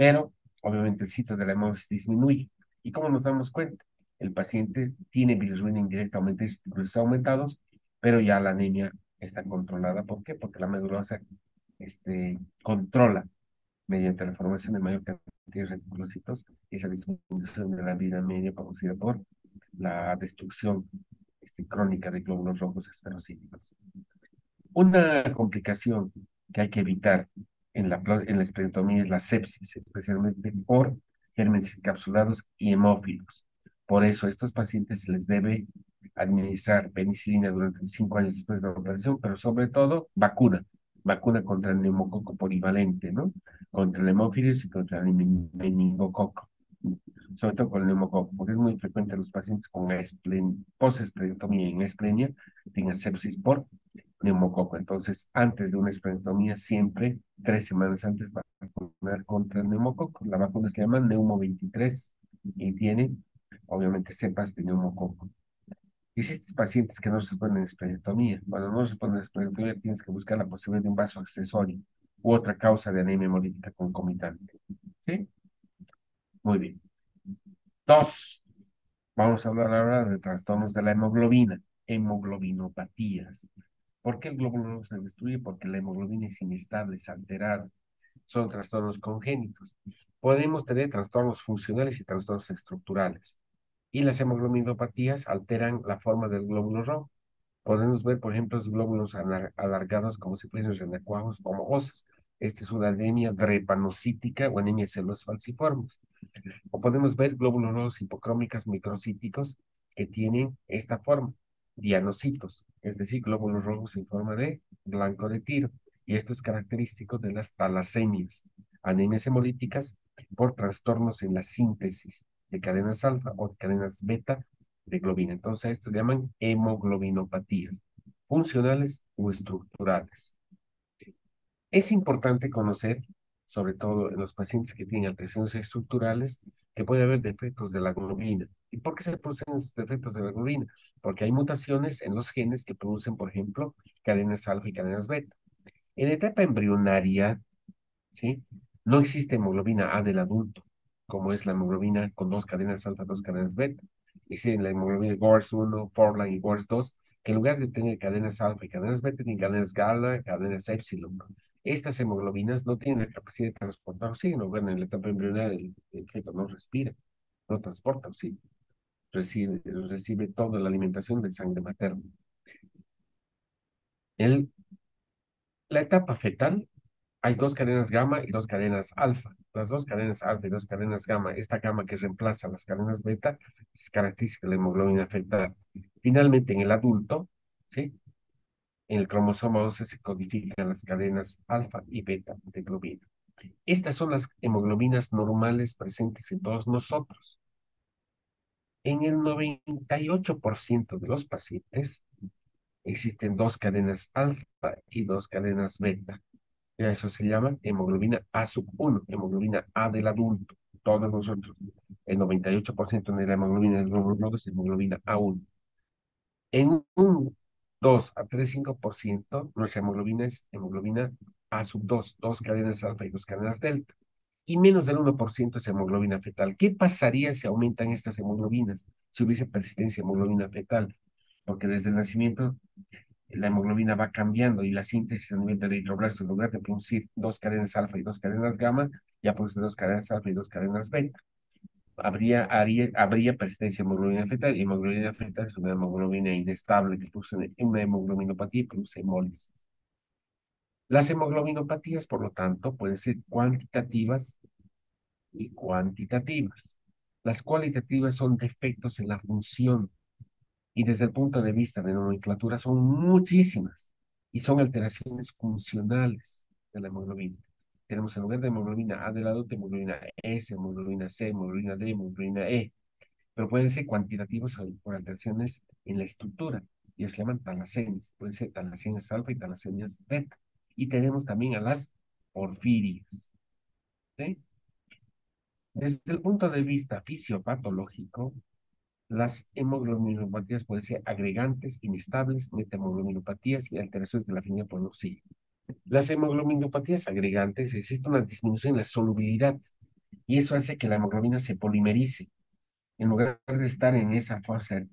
pero obviamente el sitio de la hemosis disminuye. ¿Y cómo nos damos cuenta? El paciente tiene bilirrubina indirectamente cruces aumentados, pero ya la anemia está controlada. ¿Por qué? Porque la médula ósea controla mediante la formación de mayor cantidad de reticulocitos esa disminución de la vida media producida por la destrucción crónica de glóbulos rojos esferocíticos. Una complicación que hay que evitar en la esplenectomía es la sepsis, especialmente por gérmenes encapsulados y hemófilos. Por eso a estos pacientes se les debe administrar penicilina durante 5 años después de la operación, pero sobre todo vacuna contra el neumococo polivalente, ¿no? Contra el hemófilos y contra el meningococo. Sobre todo con el neumococo, porque es muy frecuente en los pacientes con post-esplenectomía en esplenia, tienen sepsis por neumococo. Entonces, antes de una esplenectomía, siempre 3 semanas antes va a vacunar contra el neumococo. La vacuna se llama Neumo 23 y tiene, obviamente, cepas de neumococo. Existen pacientes que no se ponen en esplenectomía. Cuando no se ponen en esplenectomía, tienes que buscar la posibilidad de un vaso accesorio u otra causa de anemia hemolítica concomitante. ¿Sí? Muy bien. Dos, vamos a hablar ahora de trastornos de la hemoglobina, hemoglobinopatías. ¿Por qué el glóbulo no se destruye? Porque la hemoglobina es inestable, es alterada. Son trastornos congénitos. Podemos tener trastornos funcionales y trastornos estructurales. Y las hemoglobinopatías alteran la forma del glóbulo rojo. Podemos ver, por ejemplo, los glóbulos alargados como si fuesen renacuajos o mohosas. Esta es una anemia drepanocítica o anemia de células falciformes. O podemos ver glóbulos rojos hipocrómicas microcíticos que tienen esta forma, dianocitos, es decir, glóbulos rojos en forma de blanco de tiro. Y esto es característico de las talasemias, anemias hemolíticas por trastornos en la síntesis de cadenas alfa o cadenas beta de globina. Entonces, a esto se llaman hemoglobinopatías, funcionales o estructurales. Es importante conocer, sobre todo en los pacientes que tienen alteraciones estructurales, que puede haber defectos de la globina. ¿Y por qué se producen esos defectos de la globina? Porque hay mutaciones en los genes que producen, por ejemplo, cadenas alfa y cadenas beta. En la etapa embrionaria, ¿sí? No existe hemoglobina A del adulto, como es la hemoglobina con dos cadenas alfa, dos cadenas beta. Existe la hemoglobina GORS1, Portland y GORS2, que en lugar de tener cadenas alfa y cadenas beta, tienen cadenas gamma, cadenas epsilon. Estas hemoglobinas no tienen la capacidad de transportar oxígeno. Bueno, en la etapa embrionaria el feto no respira, no transporta oxígeno. Recibe toda la alimentación de sangre materna. En la etapa fetal hay dos cadenas gamma y dos cadenas alfa. Las dos cadenas alfa y dos cadenas gamma, esta gamma que reemplaza las cadenas beta, es característica de la hemoglobina fetal. Finalmente, en el adulto, ¿sí? En el cromosoma 12 se codifican las cadenas alfa y beta de globina. Estas son las hemoglobinas normales presentes en todos nosotros. En el 98% de los pacientes existen dos cadenas alfa y dos cadenas beta. Y a eso se llama hemoglobina A1, hemoglobina A del adulto. Todos nosotros, el 98% de la hemoglobina del glóbulo rojo es hemoglobina A1. En un 2 a 3,5%, nuestra hemoglobina es hemoglobina A2, dos cadenas alfa y dos cadenas delta. Y menos del 1% es hemoglobina fetal. ¿Qué pasaría si aumentan estas hemoglobinas? Si hubiese persistencia de hemoglobina fetal. Porque desde el nacimiento la hemoglobina va cambiando y la síntesis a nivel del eritroblasto, en lugar de producir dos cadenas alfa y dos cadenas gamma, ya produce dos cadenas alfa y dos cadenas beta. Habría persistencia de hemoglobina fetal, y hemoglobina fetal es una hemoglobina inestable que produce una hemoglobinopatía y produce hemólisis. Las hemoglobinopatías, por lo tanto, pueden ser cuantitativas y cuantitativas. Las cualitativas son defectos en la función y desde el punto de vista de nomenclatura son muchísimas y son alteraciones funcionales de la hemoglobina. Tenemos en lugar de hemoglobina A del adulto, hemoglobina S, hemoglobina C, hemoglobina D, hemoglobina E, pero pueden ser cuantitativos por alteraciones en la estructura. Ellos se llaman talasemias, pueden ser talasemias alfa y talasemias beta. Y tenemos también a las porfirias. ¿Sí? Desde el punto de vista fisiopatológico, las hemoglobinopatías pueden ser agregantes, inestables, metahemoglobinopatías y alteraciones de la afinidad por el oxígeno. Las hemoglobinopatías agregantes, existe una disminución en la solubilidad y eso hace que la hemoglobina se polimerice. En lugar de estar en esa fase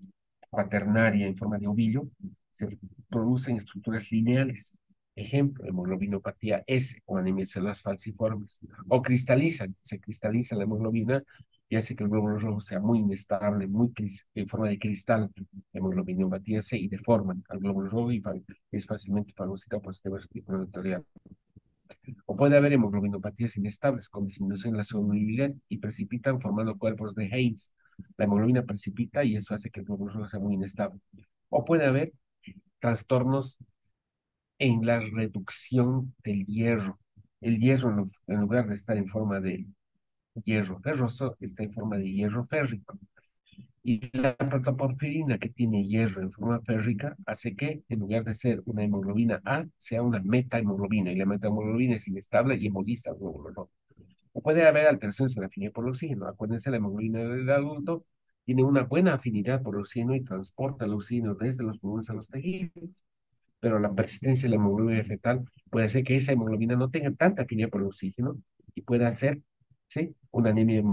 cuaternaria en forma de ovillo, se producen estructuras lineales. Ejemplo, hemoglobinopatía S o anemia de células falciformes. O cristalizan, se cristaliza la hemoglobina y hace que el glóbulo rojo sea muy inestable, en forma de cristal, hemoglobinopatía S, y deforman al glóbulo rojo y es fácilmente fagocitado por el sistema circulatorio. O puede haber hemoglobinopatías inestables con disminución en la solubilidad y precipitan formando cuerpos de Heinz. La hemoglobina precipita y eso hace que el glóbulo rojo sea muy inestable. O puede haber trastornos en la reducción del hierro. El hierro, en lugar de estar en forma de hierro ferroso, está en forma de hierro férrico. Y la protoporfirina, que tiene hierro en forma férrica, hace que, en lugar de ser una hemoglobina A, sea una metahemoglobina. Y la metahemoglobina es inestable y hemoliza el glóbulo rojo. O puede haber alteraciones en la afinidad por el oxígeno. Acuérdense, la hemoglobina del adulto tiene una buena afinidad por el oxígeno y transporta el oxígeno desde los pulmones a los tejidos. Pero la persistencia de la hemoglobina fetal puede hacer que esa hemoglobina no tenga tanta afinidad por el oxígeno y pueda hacer, ¿sí?, una anemia,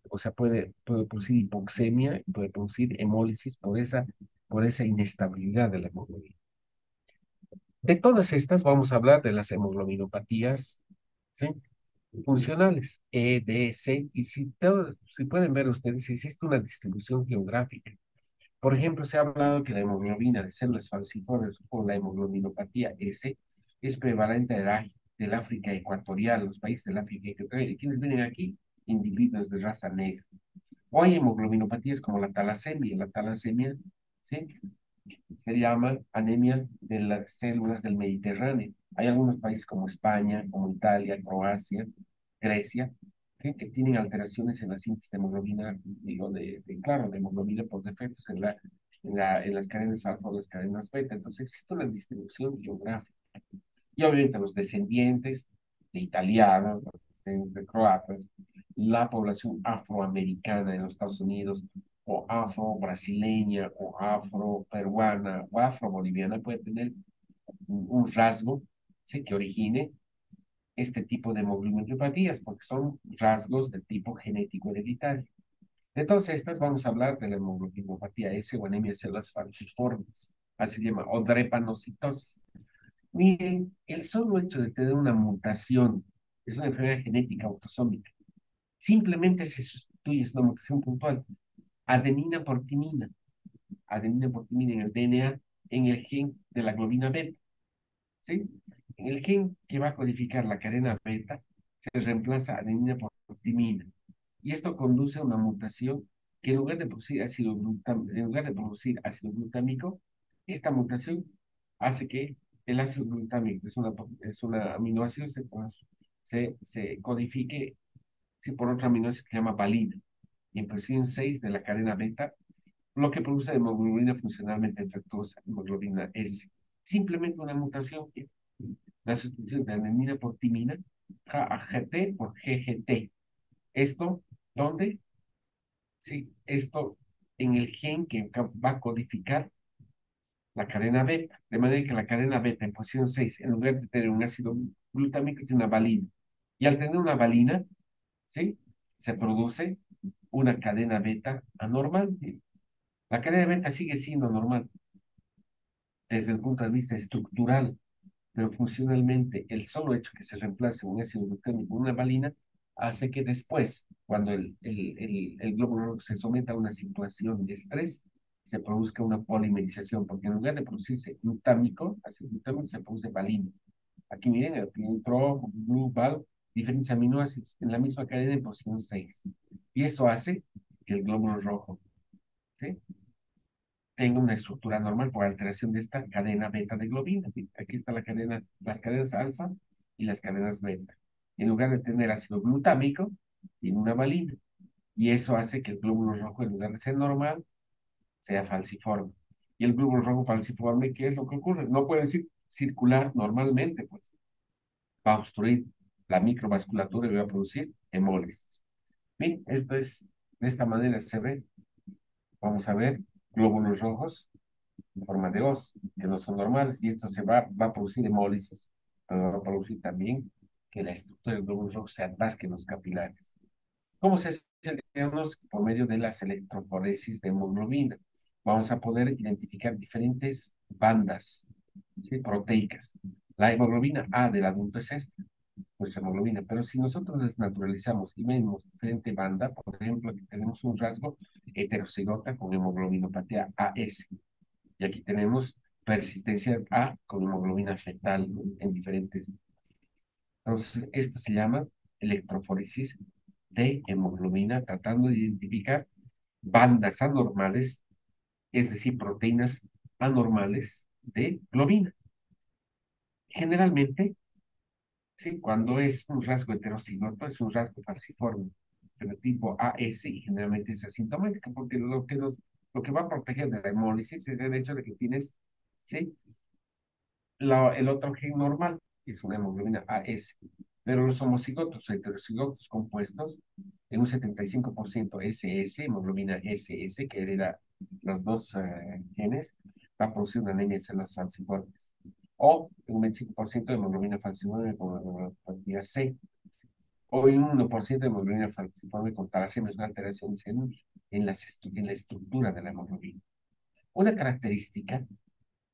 o sea, puede producir hipoxemia y puede producir hemólisis por esa inestabilidad de la hemoglobina. De todas estas vamos a hablar de las hemoglobinopatías, ¿sí?, funcionales, E, D, C, y si pueden ver ustedes, existe una distribución geográfica. Por ejemplo, se ha hablado que la hemoglobina de células falciformes o la hemoglobinopatía S es prevalente del África ecuatorial, los países del África ecuatorial. ¿Y quienes vienen aquí? Individuos de raza negra. O hay hemoglobinopatías como la talasemia. La talasemia, ¿sí?, se llama anemia de las células del Mediterráneo. Hay algunos países como España, como Italia, Croacia, Grecia, ¿sí?, que tienen alteraciones en la síntesis de hemoglobina, digo, claro, de hemoglobina por defectos en las cadenas alfa o las cadenas beta. Entonces existe una distribución geográfica. Y obviamente los descendientes de italianos, los descendientes de croatas, la población afroamericana en los Estados Unidos, o afro-brasileña, o afro-peruana, o afro-boliviana, puede tener un rasgo, ¿sí?, que origine este tipo de hemoglobinopatías, porque son rasgos de tipo genético hereditario. De todas estas, vamos a hablar de la hemoglobinopatía S o anemia de células falciformes, así se llama, o drepanocitosis. Miren, el solo hecho de tener una mutación es una enfermedad genética autosómica. Simplemente se sustituye, es una mutación puntual. Adenina por timina. Adenina por timina en el DNA, en el gen de la globina beta. ¿Sí? En el gen que va a codificar la cadena beta, se reemplaza adenina por timina. Y esto conduce a una mutación que en lugar de producir ácido glutámico, esta mutación hace que el ácido glutámico, es una aminoácido, se codifique, sí, por otro aminoácido que se llama valina. Y en posición 6 de la cadena beta, lo que produce hemoglobina funcionalmente defectuosa, hemoglobina S. Simplemente una mutación, la sustitución de adenina por timina, KAGT por GGT. Esto, ¿dónde? Sí, esto en el gen que va a codificar la cadena beta, de manera que la cadena beta en posición 6, en lugar de tener un ácido glutámico, tiene una valina. Y al tener una valina, ¿sí?, se produce una cadena beta anormal. La cadena beta sigue siendo normal desde el punto de vista estructural, pero funcionalmente el solo hecho que se reemplace un ácido glutámico por una valina hace que después, cuando el glóbulo rojo se someta a una situación de estrés, se produzca una polimerización, porque en lugar de producirse glutámico, ácido glutámico, se produce valina. Aquí miren, el PIN-TRO, Blue, Val, diferentes aminoácidos en la misma cadena en posición 6. Y eso hace que el glóbulo rojo, ¿sí?, tenga una estructura normal por alteración de esta cadena beta de globina. Aquí está las cadenas alfa y las cadenas beta. En lugar de tener ácido glutámico, tiene una valina. Y eso hace que el glóbulo rojo, en lugar de ser normal, sea falciforme. Y el glóbulo rojo falciforme, ¿qué es lo que ocurre? No puede circular normalmente, pues va a obstruir la microvasculatura y va a producir hemólisis. Bien, de esta manera se ve. Vamos a ver glóbulos rojos en forma de os, que no son normales, y esto va a producir hemólisis, pero va a producir también que la estructura del glóbulo rojo se atasque en los capilares. ¿Cómo se hace el diagnóstico? Por medio de las electroforesis de hemoglobina. Vamos a poder identificar diferentes bandas, ¿sí? Proteicas. La hemoglobina A del adulto es esta, pues hemoglobina. Pero si nosotros desnaturalizamos y vemos diferente banda, por ejemplo, aquí tenemos un rasgo heterocigota con hemoglobinopatía AS. Y aquí tenemos persistencia A con hemoglobina fetal, ¿no? En diferentes. Entonces, esto se llama electroforesis de hemoglobina, tratando de identificar bandas anormales, es decir, proteínas anormales de globina. Generalmente, sí, cuando es un rasgo heterocigoto, es un rasgo falciforme, fenotipo AS, y generalmente es asintomático, porque lo que va a proteger de la hemólisis es el hecho de que tienes, ¿sí? El otro gen normal, que es una hemoglobina AS, pero los homocigotos o heterocigotos compuestos en un 75% SS, hemoglobina SS, que hereda los dos genes, va a producir una anemia de células falciformes. O en un 25% de hemoglobina falciforme con hemoglobina C, o en un 1% de hemoglobina falciforme con talasemia, es una alteración en la estructura de la hemoglobina. Una característica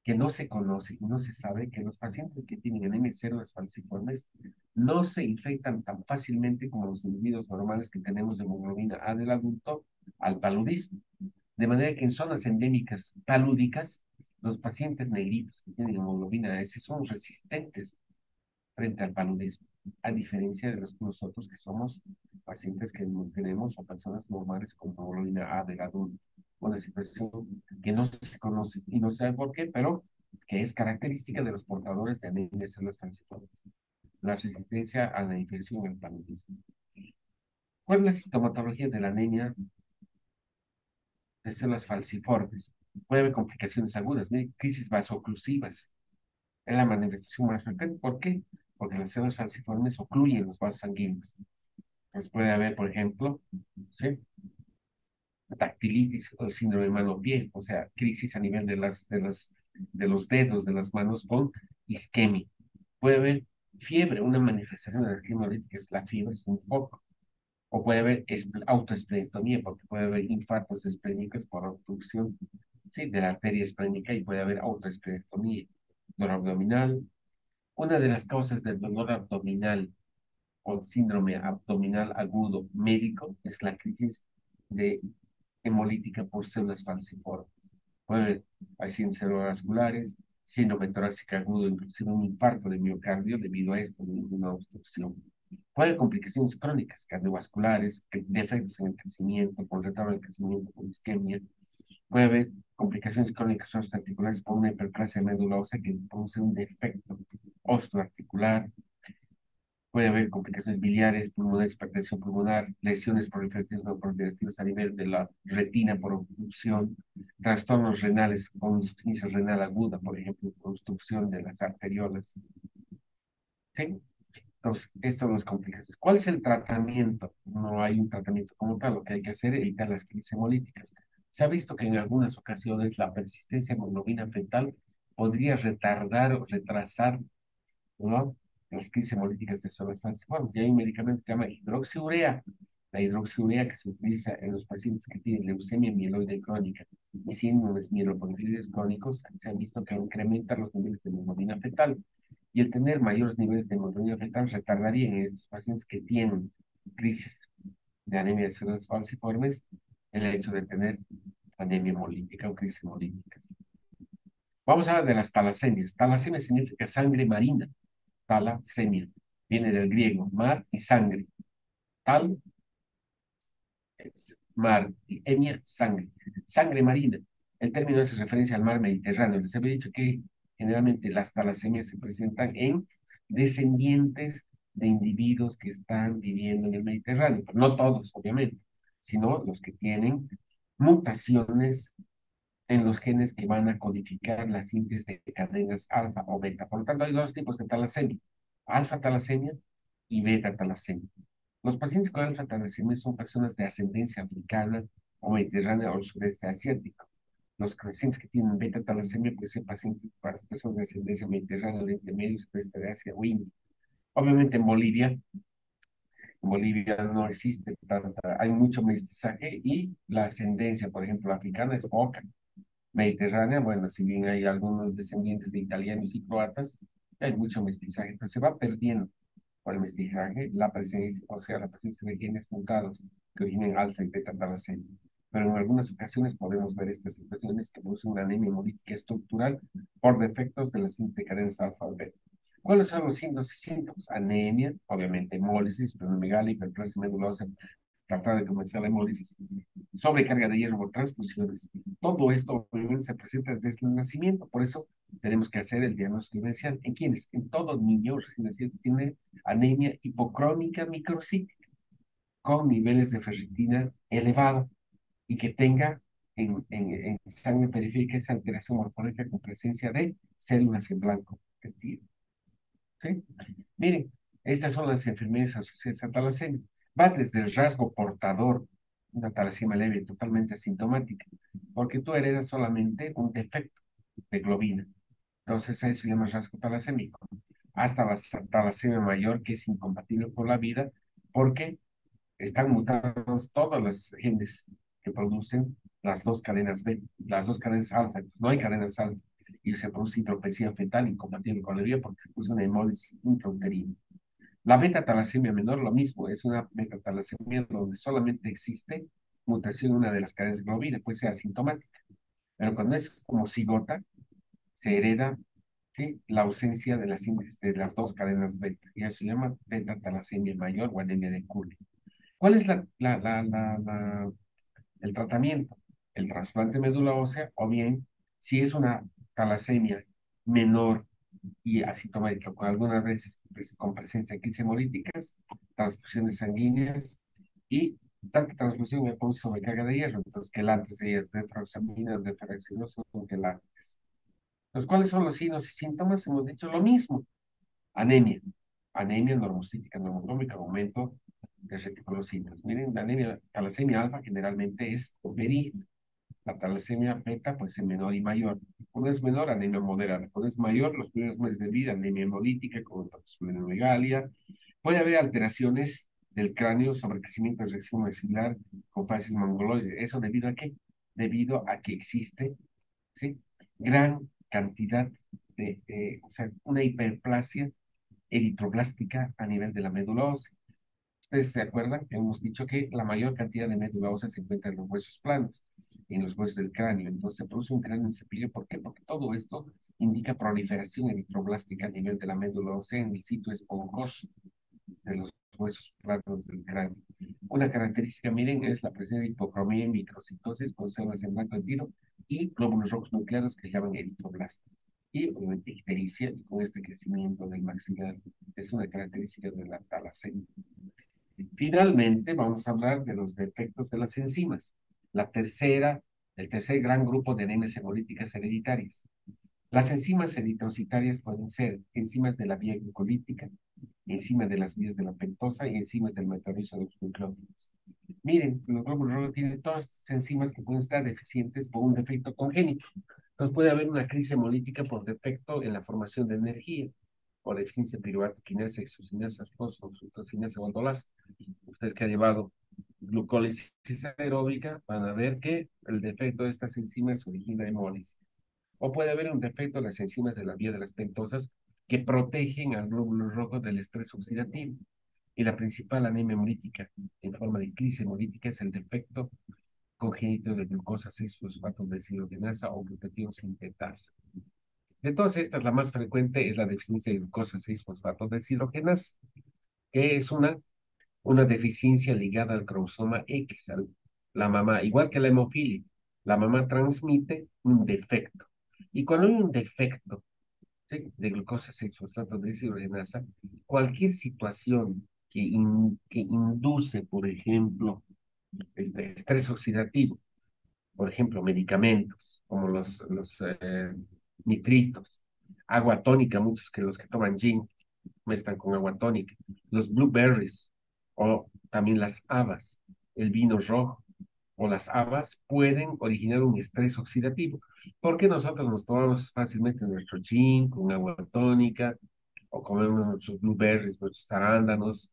que no se conoce y no se sabe que los pacientes que tienen anemia de células falciformes no se infectan tan fácilmente como los individuos normales que tenemos de hemoglobina A del adulto al paludismo. De manera que en zonas endémicas palúdicas, los pacientes negritos que tienen hemoglobina S son resistentes frente al paludismo, a diferencia de nosotros que somos pacientes que no tenemos o personas normales con hemoglobina A del adulto. Una situación que no se conoce y no se sabe por qué, pero que es característica de los portadores de anemia de células falciformes, la resistencia a la infección en el paludismo. ¿Cuál es la sintomatología de la anemia de células falciformes? Puede haber complicaciones agudas, ¿no? Crisis vasoclusivas, es la manifestación más frecuente. ¿Por qué? Porque las células falciformes ocluyen los vasos sanguíneos. Pues puede haber, por ejemplo, ¿sí? Dactilitis o síndrome de mano-pie, o sea, crisis a nivel de los dedos de las manos con isquemia. Puede haber fiebre, una manifestación de la hemolítica es la fiebre, es un foco. O puede haber autoesplenectomía, porque puede haber infartos esplénicos por obstrucción, ¿sí? De la arteria esplénica, y puede haber autoesplenectomía. Dolor abdominal. Una de las causas del dolor abdominal o síndrome abdominal agudo médico es la crisis de hemolítica por células falciformes. Puede haber accidentes cerebrovasculares, síndrome torácico agudo, inclusive un infarto de miocardio debido a esto, de una obstrucción. Puede haber complicaciones crónicas, cardiovasculares, defectos en el crecimiento, por retardo del crecimiento, por isquemia. Puede haber complicaciones crónicas osteoarticulares por una hiperplasia medulosa que produce un defecto osteoarticular. Puede haber complicaciones biliares, pulmonares, hipertensión pulmonar, lesiones proliferativas no proliferativas a nivel de la retina por obstrucción, trastornos renales con insuficiencia renal aguda, por ejemplo, obstrucción de las arteriolas. ¿Sí? Entonces, estas son las complicaciones. ¿Cuál es el tratamiento? No hay un tratamiento como tal. Lo que hay que hacer es evitar las crisis hemolíticas. Se ha visto que en algunas ocasiones la persistencia de hemoglobina fetal podría retardar o retrasar, ¿no? Las crisis hemolíticas de células falciformes. Y hay un medicamento que se llama hidroxiurea. La hidroxiurea que se utiliza en los pacientes que tienen leucemia mieloide crónica y síndromes mieloprolíferos crónicos, se han visto que incrementa los niveles de hemoglobina fetal. Y el tener mayores niveles de hemoglobina fetal retardaría en estos pacientes que tienen crisis de anemia de células falciformes el hecho de tener anemia hemolítica o crisis hemolíticas. Vamos a hablar de las talasemias. Talasemia significa sangre marina. Talasemia viene del griego mar y sangre. Tal es mar y emia, sangre. Sangre marina. El término hace referencia al mar Mediterráneo. Les había dicho que generalmente las talasemias se presentan en descendientes de individuos que están viviendo en el Mediterráneo. No todos, obviamente, sino los que tienen mutaciones en los genes que van a codificar la síntesis de cadenas alfa o beta. Por lo tanto, hay dos tipos de talasemia: alfa talasemia y beta talasemia. Los pacientes con alfa talasemia son personas de ascendencia africana o mediterránea o sudeste asiático. Los pacientes que tienen beta talasemia pueden ser pacientes para personas de ascendencia mediterránea, Oriente Medio, sudeste de Asia o India. Obviamente en Bolivia En Bolivia no existe tanta, hay mucho mestizaje y la ascendencia, por ejemplo, africana es poca. Mediterránea, bueno, si bien hay algunos descendientes de italianos y croatas, hay mucho mestizaje, entonces se va perdiendo por el mestizaje la presencia, o sea, la presencia de genes mutados que originan alfa y beta talasemia. Pero en algunas ocasiones podemos ver estas situaciones que producen una anemia hemolítica estructural por defectos de la síntesis de cadenas alfa o beta. ¿Cuáles son los signos y síntomas? Anemia, obviamente, hemólisis, splenomegalia, hiperplasia medulosa, tratar de comenzar la hemólisis, sobrecarga de hierro por transfusiones. Todo esto obviamente se presenta desde el nacimiento, por eso tenemos que hacer el diagnóstico diferencial. ¿En quiénes? En todo niño recién nacido que tiene anemia hipocrónica microcítica con niveles de ferritina elevado y que tenga en sangre periférica esa alteración morfológica con presencia de células en blanco. ¿Sí? Miren, estas son las enfermedades asociadas a talasemia. Va desde el rasgo portador, una talasemia leve totalmente asintomática, porque tú heredas solamente un defecto de globina. Entonces, a eso se llama rasgo talasémico. Hasta la talasemia mayor, que es incompatible con la vida, porque están mutados todos los genes que producen las dos cadenas B, las dos cadenas alfa. No hay cadenas alfa y se produce hidropesía fetal incompatible con la vida porque se produce una hemólisis intrauterina. La beta-talasemia menor, lo mismo, es una beta-talasemia donde solamente existe mutación en una de las cadenas globina, puede ser asintomática. Pero cuando es como cigota, se hereda, ¿sí?, la ausencia de la síntesis de las dos cadenas beta. Y eso se llama beta-talasemia mayor o anemia de Cooley. ¿Cuál es el tratamiento? El trasplante de médula ósea, o bien, si es una talasemia menor y asintomática, con algunas veces con presencia de crisis hemolíticas, transfusiones sanguíneas y tanta transfusión me produce sobrecarga de hierro, entonces que el antes de hierro, de transaminas, de ferroxilosa, con que el antes. Entonces, ¿cuáles son los signos y síntomas? Hemos dicho lo mismo. Anemia. Anemia normocítica, normotrómica, aumento de reticulocitos. Miren, la anemia, talasemia alfa generalmente es benigna. La talasemia beta, pues es menor y mayor. Cuando es menor, anemia moderada. Cuando es mayor, los primeros meses de vida, anemia hemolítica, con splenomegalia. Puede haber alteraciones del cráneo, sobrecrecimiento de reacción maxilar con fases mongoloides. ¿Eso debido a qué? Debido a que existe, ¿sí?, gran cantidad o sea, una hiperplasia eritroblástica a nivel de la médula ósea. Ustedes se acuerdan que hemos dicho que la mayor cantidad de médula ósea se encuentra en los huesos planos, en los huesos del cráneo. Entonces se produce un cráneo en cepillo. ¿Por qué? Porque todo esto indica proliferación eritroblástica a nivel de la médula ósea en el sitio esponjoso de los huesos planos del cráneo. Una característica, miren, es la presencia de hipocromía en microcitosis con células en blanco de tiro y glóbulos rojos nucleares que se llaman eritroblastos. Y obviamente ictericia y con este crecimiento del maxilar es una característica de la talasemia. Finalmente, vamos a hablar de los defectos de las enzimas. El tercer gran grupo de anemias hemolíticas hereditarias. Las enzimas eritrocitarias pueden ser enzimas de la vía glucolítica, enzimas de las vías de la pentosa y enzimas del metabolismo de los nucleótidos. Miren, los glóbulos rojos tienen todas estas enzimas que pueden estar deficientes por un defecto congénito. Entonces puede haber una crisis hemolítica por defecto en la formación de energía, por deficiencia de piruvato, quinasa, exocinasa, fosfo, o aldolasa. Ustedes que han llevado glucólisis aeróbica van a ver que el defecto de estas enzimas origina hemólisis. O puede haber un defecto en las enzimas de la vía de las pentosas que protegen al glóbulo rojo del estrés oxidativo. Y la principal anemia hemolítica en forma de crisis hemolítica es el defecto congénito de glucosa 6-fosfato deshidrogenasa o glutatión sintetasa. De todas estas, la más frecuente es la deficiencia de glucosa 6-fosfato deshidrogenasa, que es una deficiencia ligada al cromosoma X, la mamá, igual que la hemofilia. La mamá transmite un defecto. Y cuando hay un defecto, ¿sí?, de glucosa 6-fosfato deshidrogenasa, cualquier situación que induce, por ejemplo, este estrés oxidativo, por ejemplo, medicamentos como los nitritos, agua tónica, muchos que los que toman gin mezclan con agua tónica, los blueberries o también las habas, el vino rojo o las habas pueden originar un estrés oxidativo, porque nosotros nos tomamos fácilmente nuestro gin con agua tónica o comemos nuestros blueberries, nuestros arándanos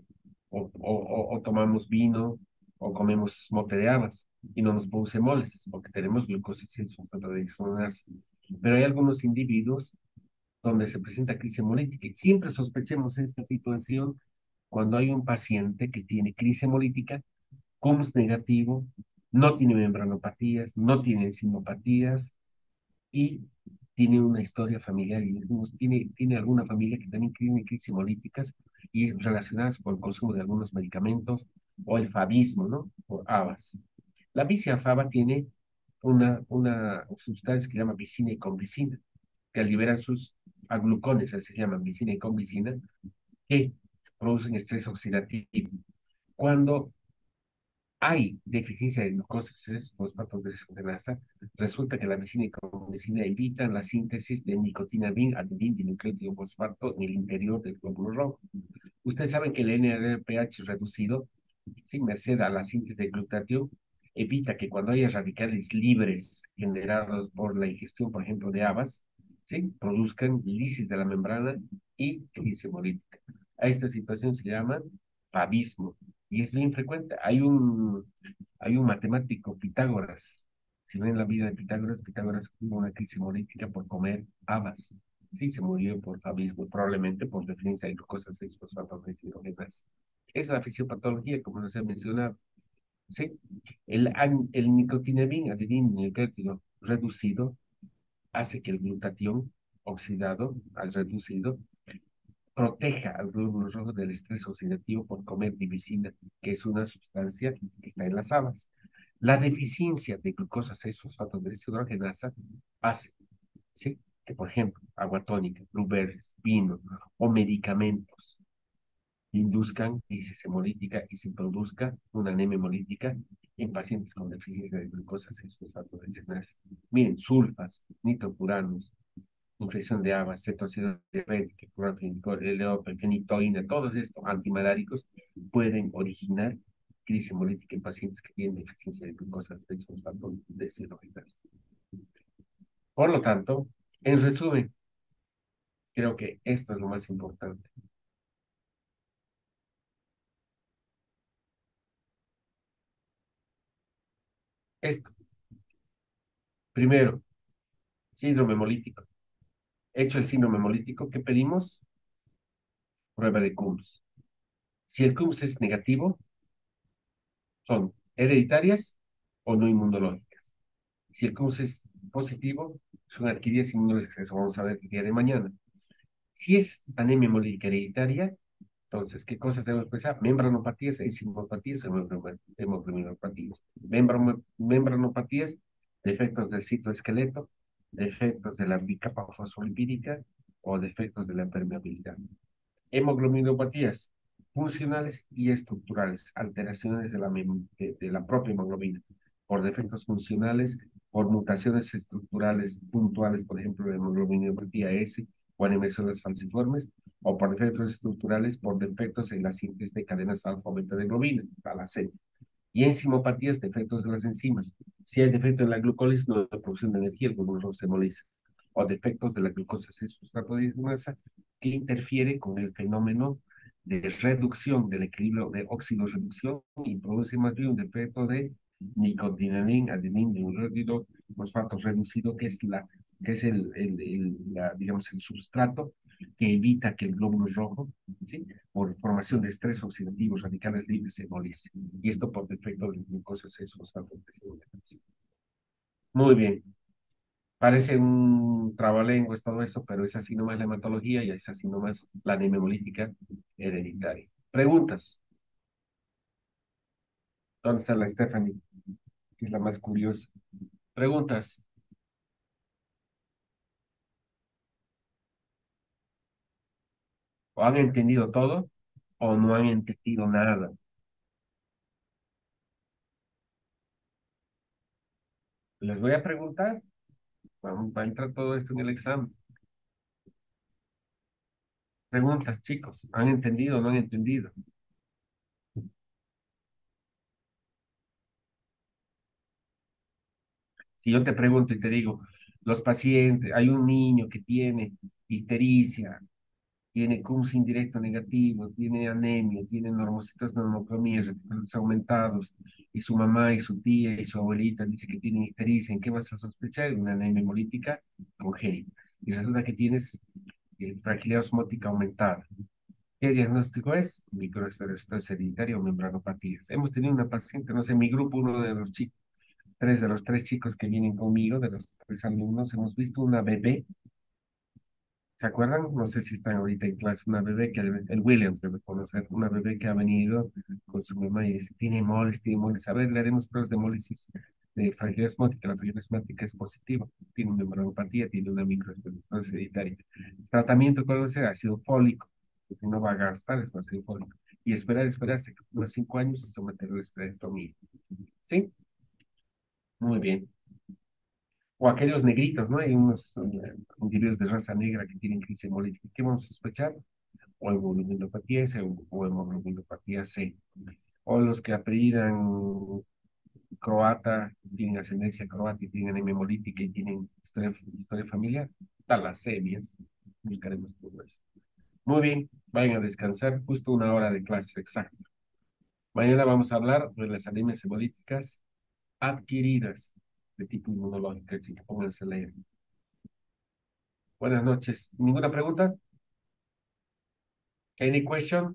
o tomamos vino o comemos mote de habas y no nos produce molestias porque tenemos glucosa sin sulfato de isomerasa. Pero hay algunos individuos donde se presenta crisis hemolítica. Y siempre sospechemos esta situación cuando hay un paciente que tiene crisis hemolítica, CUMS negativo, no tiene membranopatías, no tiene enzimopatías y tiene una historia familiar y tiene alguna familia que también tiene crisis hemolíticas y relacionadas con el consumo de algunos medicamentos o el fabismo, ¿no? O habas. La biciafaba tiene una sustancia que se llama vicina y convicina, que liberan sus aglucones, así se llaman, vicina y convicina, que producen estrés oxidativo. Cuando hay deficiencia de glucosa fosfato desoxigenasa, resulta que la medicina y medicina evitan la síntesis de nicotina bin, adenina, dinucleótido fosfato en el interior del glóbulo rojo. Ustedes saben que el NADPH reducido, sin merced a la síntesis de glutatión, evita que cuando haya radicales libres generados por la ingestión, por ejemplo, de habas, ¿sí? Produzcan lisis de la membrana y crisis hemolítica. A esta situación se llama fabismo y es bien frecuente. Hay un matemático, Pitágoras. Si ven la vida de Pitágoras, Pitágoras tuvo una crisis hemolítica por comer habas. Sí, se murió por fabismo, probablemente por deficiencia de glucosa 6-fosfato deshidrogenasa. Es la fisiopatología, como nos he mencionado. ¿Sí? El nicotinamina, adenina, reducido hace que el glutatión oxidado, al reducido, proteja al glóbulo rojo del estrés oxidativo por comer divisina, que es una sustancia que está en las habas. La deficiencia de glucosa 6-fosfato deshidrogenasa hace, ¿sí? Que, por ejemplo, agua tónica, blueberries, vino o medicamentos induzcan crisis hemolítica y se produzca una anemia hemolítica en pacientes con deficiencia de glucosa 6-fosfato deshidrogenasa. Miren, sulfas, nitrofuranos, infección de habas, cetocidio diabética, fenitoína, todos estos antimaláricos pueden originar crisis hemolítica en pacientes que tienen deficiencia de glucosa 6-fosfato deshidrogenasa. Por lo tanto, en resumen, creo que esto es lo más importante. Esto, primero, síndrome hemolítico. Hecho el síndrome hemolítico, ¿qué pedimos? Prueba de CUMS. Si el CUMS es negativo, son hereditarias o no inmunológicas. Si el CUMS es positivo, son adquiridas inmunológicas, eso vamos a ver el día de mañana. Si es anemia hemolítica hereditaria, entonces, ¿qué cosas debemos pensar? Membranopatías, enzimopatías, hemoglobinopatías. Membranopatías, defectos del citoesqueleto, defectos de la bicapa fosfolipídica o defectos de la permeabilidad. Hemoglobinopatías funcionales y estructurales, alteraciones de la propia hemoglobina, por defectos funcionales, por mutaciones estructurales puntuales, por ejemplo, la hemoglobinopatía S o anemones falciformes, o por defectos estructurales, por defectos en la síntesis de cadenas alfa-beta de globina, a la C. Y enzimopatías, defectos de las enzimas. Si hay defecto en la glucólisis, no hay producción de energía, el glúculo se hemoliza. O defectos de la glucosa 6-fosfato deshidrogenasa que interfiere con el fenómeno de reducción del equilibrio de óxido-reducción y produce más bien un defecto de nicotinamina, adenina, dinucleótido, fosfato reducido, que es digamos, el substrato que evita que el glóbulo rojo, ¿sí? Por formación de estrés oxidativo, radicales libres, se embolice. Y esto por defecto de glucosa 6-fosfato. Muy bien. Parece un trabalenguas todo eso, pero es así nomás la hematología y es así nomás la anemia hemolítica hereditaria. Preguntas. ¿Dónde está la Stephanie? Que es la más curiosa. Preguntas. ¿O han entendido todo o no han entendido nada? Les voy a preguntar. Va a entrar todo esto en el examen. Preguntas, chicos. ¿Han entendido o no han entendido? Si yo te pregunto y te digo, los pacientes, hay un niño que tiene ictericia tiene CUMS indirecto negativo, tiene anemia, tiene normocitos, normocromías, retículos aumentados, y su mamá y su tía y su abuelita dice que tienen ictericia, ¿en qué vas a sospechar? Una anemia hemolítica congénita. Y resulta que tienes fragilidad osmótica aumentada. ¿Qué diagnóstico es? Microesterosis hereditaria o membranopatías. Hemos tenido una paciente, no sé, en mi grupo, uno de los chicos, tres de los tres chicos que vienen conmigo, de los tres alumnos, hemos visto una bebé. ¿Se acuerdan? No sé si están ahorita en clase, una bebé que el Williams debe conocer, una bebé que ha venido con su mamá y dice, tiene hemolis, tiene hemolis. A ver, le haremos pruebas de hemólisis de fragilidad osmótica. La fragilidad osmótica es positiva, tiene una membranopatía, tiene una microesclerosis hereditaria. Tratamiento, ¿cuál va a ser? Ácido fólico, porque no va a gastar el ácido fólico. Y esperarse que unos 5 años y someter a la esterectomía. ¿Sí? Muy bien. O aquellos negritos, ¿no? Hay unos individuos de raza negra que tienen crisis hemolítica. ¿Qué vamos a sospechar? O hemoglobinopatía S o hemoglobinopatía C. O los que apellidan croata, tienen ascendencia croata y tienen anemia hemolítica y tienen historia familiar. Talasemias. Buscaremos todo eso. Muy bien, vayan a descansar. Justo una hora de clase, exacto. Mañana vamos a hablar de las anemias hemolíticas adquiridas de tipo inmunológico, así que pónganse a leer. Buenas noches. ¿Ninguna pregunta? Any question?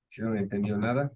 Si no he entendido nada.